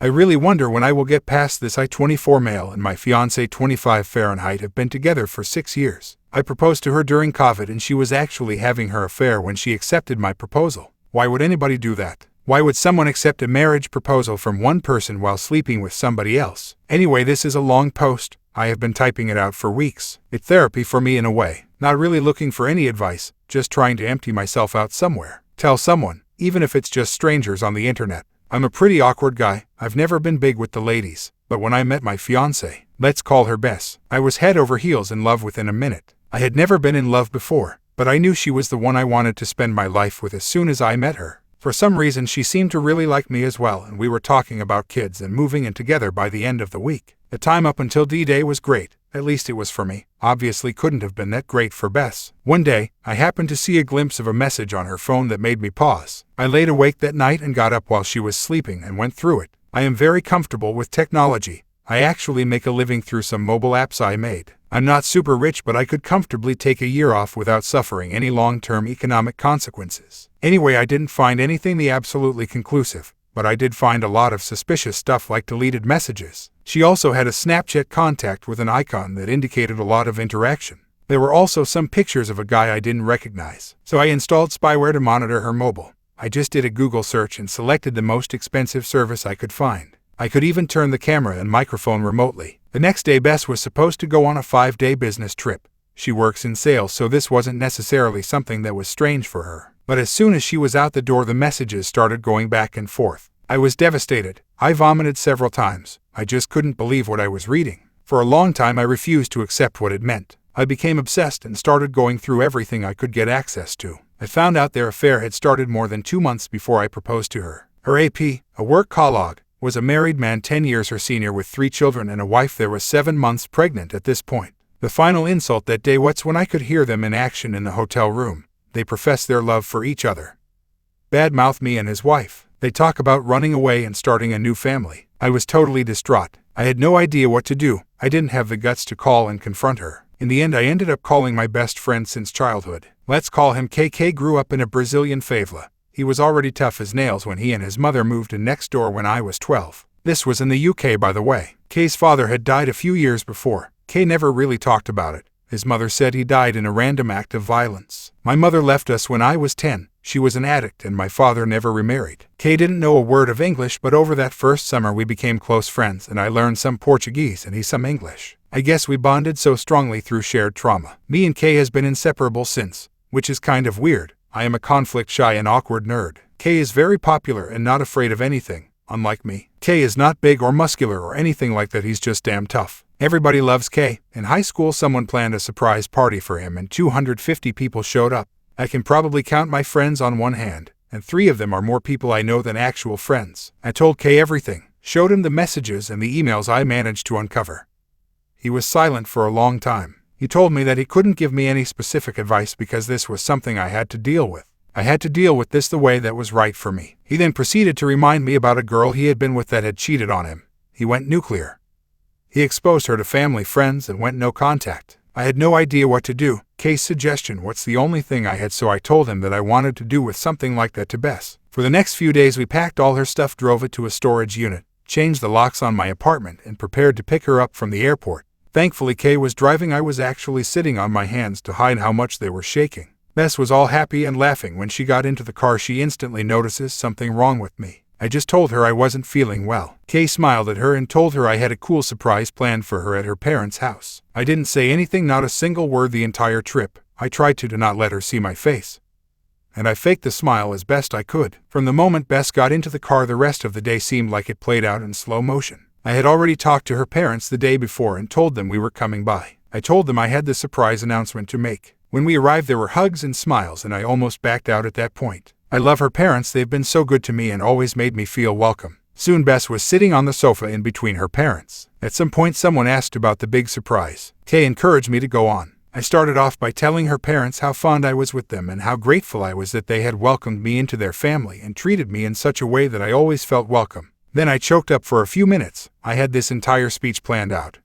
I really wonder when I will get past this. I 24 male and my fiancé 25 Fahrenheit have been together for 6 years. I proposed to her during COVID and she was actually having her affair when she accepted my proposal. Why would anybody do that? Why would someone accept a marriage proposal from one person while sleeping with somebody else? Anyway, this is a long post. I have been typing it out for weeks. It's therapy for me in a way. Not really looking for any advice, just trying to empty myself out somewhere. Tell someone, even if it's just strangers on the internet. I'm a pretty awkward guy. I've never been big with the ladies. But when I met my fiancée, let's call her Bess, I was head over heels in love within a minute. I had never been in love before, but I knew she was the one I wanted to spend my life with as soon as I met her. For some reason she seemed to really like me as well, and we were talking about kids and moving in together by the end of the week. The time up until D-Day was great, at least it was for me. Obviously couldn't have been that great for Bess. One day, I happened to see a glimpse of a message on her phone that made me pause. I laid awake that night and got up while she was sleeping and went through it. I am very comfortable with technology. I actually make a living through some mobile apps I made. I'm not super rich, but I could comfortably take a year off without suffering any long-term economic consequences. Anyway, I didn't find anything absolutely conclusive, but I did find a lot of suspicious stuff like deleted messages. She also had a Snapchat contact with an icon that indicated a lot of interaction. There were also some pictures of a guy I didn't recognize. So I installed spyware to monitor her mobile. I just did a Google search and selected the most expensive service I could find. I could even turn the camera and microphone remotely. The next day Bess was supposed to go on a 5-day business trip. She works in sales, so this wasn't necessarily something that was strange for her. But as soon as she was out the door, the messages started going back and forth. I was devastated. I vomited several times. I just couldn't believe what I was reading. For a long time I refused to accept what it meant. I became obsessed and started going through everything I could get access to. I found out their affair had started more than 2 months before I proposed to her. Her AP, a work colleague, was a married man 10 years her senior with 3 children and a wife that was 7 months pregnant at this point. The final insult that day was when I could hear them in action in the hotel room. They profess their love for each other. Badmouth me and his wife. They talk about running away and starting a new family. I was totally distraught. I had no idea what to do. I didn't have the guts to call and confront her. In the end, I ended up calling my best friend since childhood. Let's call him KK. Grew up in a Brazilian favela. He was already tough as nails when he and his mother moved in next door when I was 12. This was in the UK, by the way. K's father had died a few years before. K never really talked about it. His mother said he died in a random act of violence. My mother left us when I was 10. She was an addict and my father never remarried. K didn't know a word of English, but over that first summer we became close friends and I learned some Portuguese and he some English. I guess we bonded so strongly through shared trauma. Me and K has been inseparable since, which is kind of weird. I am a conflict-shy and awkward nerd. K is very popular and not afraid of anything, unlike me. K is not big or muscular or anything like that, he's just damn tough. Everybody loves K. In high school someone planned a surprise party for him and 250 people showed up. I can probably count my friends on one hand, and 3 of them are more people I know than actual friends. I told K everything, showed him the messages and the emails I managed to uncover. He was silent for a long time. He told me that he couldn't give me any specific advice because this was something I had to deal with. I had to deal with this the way that was right for me. He then proceeded to remind me about a girl he had been with that had cheated on him. He went nuclear. He exposed her to family, friends, and went no contact. I had no idea what to do. K's suggestion was the only thing I had, so I told him that I wanted to do with something like that to Bess. For the next few days we packed all her stuff, drove it to a storage unit, changed the locks on my apartment, and prepared to pick her up from the airport. Thankfully K was driving. I was actually sitting on my hands to hide how much they were shaking. Bess was all happy and laughing. When she got into the car she instantly notices something wrong with me. I just told her I wasn't feeling well. K smiled at her and told her I had a cool surprise planned for her at her parents' house. I didn't say anything, not a single word the entire trip. I tried to not let her see my face. And I faked the smile as best I could. From the moment Bess got into the car, the rest of the day seemed like it played out in slow motion. I had already talked to her parents the day before and told them we were coming by. I told them I had the surprise announcement to make. When we arrived there were hugs and smiles and I almost backed out at that point. I love her parents, they've been so good to me and always made me feel welcome. Soon Bess was sitting on the sofa in between her parents. At some point someone asked about the big surprise. Kay encouraged me to go on. I started off by telling her parents how fond I was with them and how grateful I was that they had welcomed me into their family and treated me in such a way that I always felt welcome. Then I choked up for a few minutes. I had this entire speech planned out.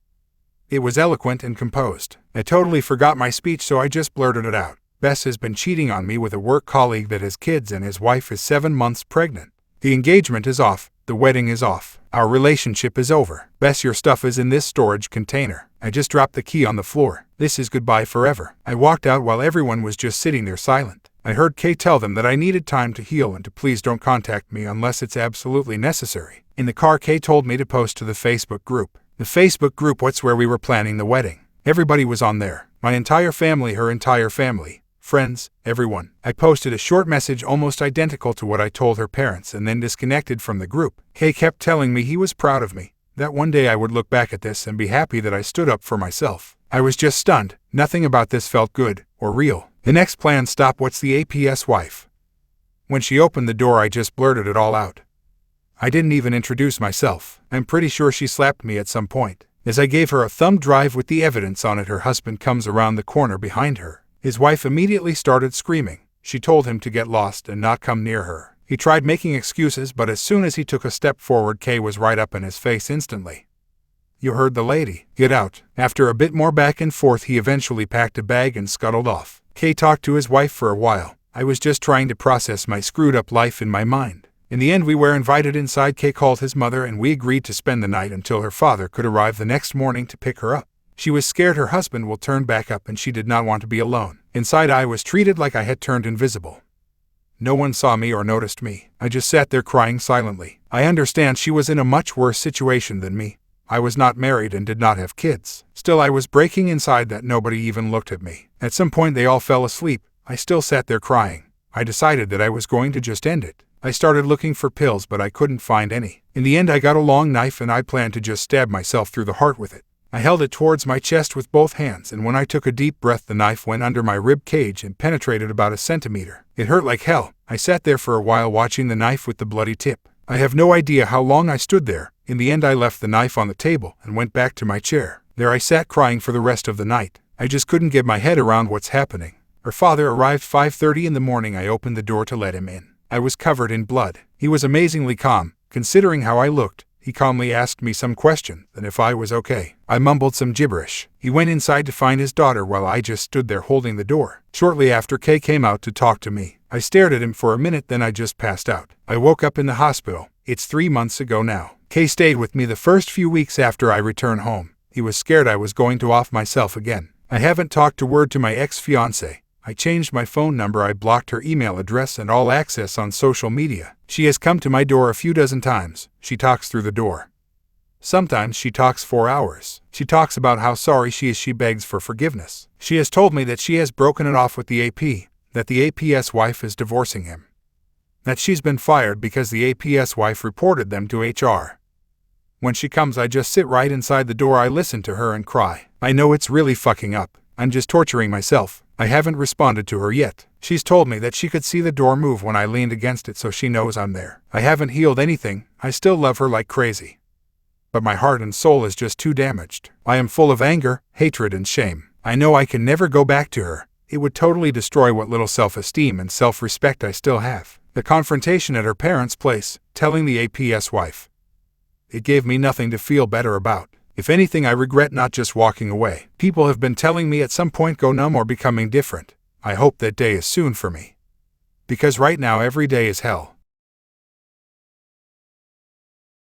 It was eloquent and composed. I totally forgot my speech, so I just blurted it out. Bess has been cheating on me with a work colleague that has kids and his wife is 7 months pregnant. The engagement is off. The wedding is off. Our relationship is over. Bess, your stuff is in this storage container. I just dropped the key on the floor. This is goodbye forever. I walked out while everyone was just sitting there silent. I heard Kay tell them that I needed time to heal and to please don't contact me unless it's absolutely necessary. In the car, Kay told me to post to the Facebook group. The Facebook group, what's where we were planning the wedding. Everybody was on there. My entire family, her entire family. Friends, everyone. I posted a short message almost identical to what I told her parents and then disconnected from the group. Kay kept telling me he was proud of me, that one day I would look back at this and be happy that I stood up for myself. I was just stunned. Nothing about this felt good or real. The next plan stop, what's the APS wife? When she opened the door, I just blurted it all out. I didn't even introduce myself. I'm pretty sure she slapped me at some point. As I gave her a thumb drive with the evidence on it, her husband comes around the corner behind her. His wife immediately started screaming. She told him to get lost and not come near her. He tried making excuses, but as soon as he took a step forward, Kay was right up in his face instantly. You heard the lady. Get out. After a bit more back and forth, he eventually packed a bag and scuttled off. Kay talked to his wife for a while. I was just trying to process my screwed up life in my mind. In the end, we were invited inside. Kay called his mother and we agreed to spend the night until her father could arrive the next morning to pick her up. She was scared her husband will turn back up and she did not want to be alone. Inside, I was treated like I had turned invisible. No one saw me or noticed me. I just sat there crying silently. I understand she was in a much worse situation than me. I was not married and did not have kids. Still, I was breaking inside that nobody even looked at me. At some point they all fell asleep. I still sat there crying. I decided that I was going to just end it. I started looking for pills, but I couldn't find any. In the end, I got a long knife and I planned to just stab myself through the heart with it. I held it towards my chest with both hands, and when I took a deep breath, the knife went under my rib cage and penetrated about a centimeter. It hurt like hell. I sat there for a while watching the knife with the bloody tip. I have no idea how long I stood there. In the end, I left the knife on the table and went back to my chair. There I sat crying for the rest of the night. I just couldn't get my head around what's happening. Her father arrived 5:30 in the morning. I opened the door to let him in. I was covered in blood. He was amazingly calm, considering how I looked. He calmly asked me some question, and if I was okay. I mumbled some gibberish. He went inside to find his daughter while I just stood there holding the door. Shortly after, Kay came out to talk to me. I stared at him for a minute, then I just passed out. I woke up in the hospital. It's 3 months ago now. Kay stayed with me the first few weeks after I returned home. He was scared I was going to off myself again. I haven't talked a word to my ex-fiancé. I changed my phone number, I blocked her email address and all access on social media. She has come to my door a few dozen times. She talks through the door. Sometimes she talks for hours. She talks about how sorry she is. She begs for forgiveness. She has told me that she has broken it off with the AP, that the APS wife is divorcing him. That she's been fired because the APS wife reported them to HR. When she comes, I just sit right inside the door. I listen to her and cry. I know it's really fucking up. I'm just torturing myself. I haven't responded to her yet. She's told me that she could see the door move when I leaned against it, so she knows I'm there. I haven't healed anything. I still love her like crazy. But my heart and soul is just too damaged. I am full of anger, hatred, and shame. I know I can never go back to her. It would totally destroy what little self-esteem and self-respect I still have. The confrontation at her parents' place, telling the APS wife. It gave me nothing to feel better about. If anything, I regret not just walking away. People have been telling me at some point go numb or becoming different. I hope that day is soon for me. Because right now every day is hell.